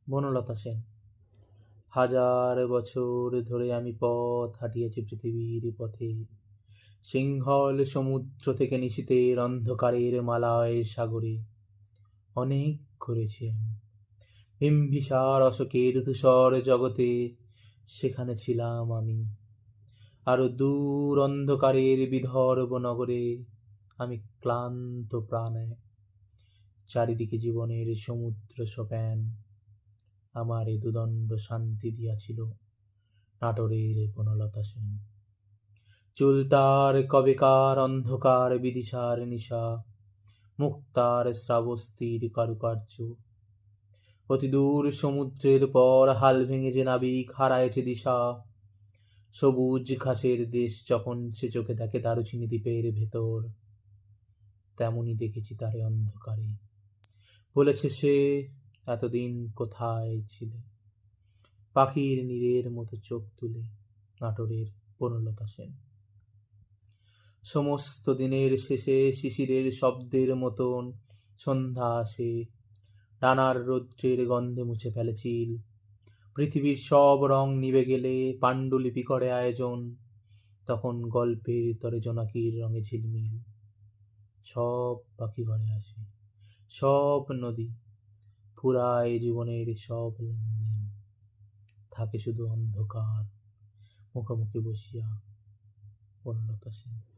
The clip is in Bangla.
বনলতা সেন। হাজার বছর ধরে আমি পথ হাঁটিয়েছি পৃথিবীর পথে, সিংহল সমুদ্র থেকে নিশীথের অন্ধকারের মালায় সাগরে। অনেক ঘুরেছি আমি বিম্বিসার অশোকের ধূসর জগতে, সেখানে ছিলাম আমি। আরো দূর অন্ধকারের বিদর্ভ নগরে আমি ক্লান্ত প্রাণে, চারিদিকে জীবনের সমুদ্র সোপান আমার এ দুদণ্ড শান্তি দিয়াছিল। নাটোরের বনলতা সেন। চুল তার কবেকার অন্ধকার বিদিশার নিশা, মুক্তার শ্রাবস্তির কারুকার্য। অতি দূর সমুদ্রের পর হাল ভেঙে যে নাবিক হারায়েছে দিশা, সবুজ ঘাসের দেশ যখন সে চোখে দেখে দারুচিনি দ্বীপের ভেতর, তেমনি দেখেছি তারে অন্ধকারে। বলেছে সে, এতদিন কোথায় ছিলে? পাখির নীরের মতো চোখ তুলে। নাটোরের বনলতা সেন। সমস্ত দিনের শেষে শিশিরের শব্দের মতন সন্ধ্যা আসে, ডানার রৌদ্রের গন্ধে মুছে ফেলে চিল। পৃথিবীর সব রং নিভে গেলে পাণ্ডুলিপি করে আয়োজন, তখন গল্পের তরে জোনাকির রঙে ঝিলমিল। সব পাখি ঘরে আসে, সব নদী ফুরায় জীবনের সব লেনদেন, থাকে শুধু অন্ধকার মুখোমুখি বসিয়া। বনলতা সেন।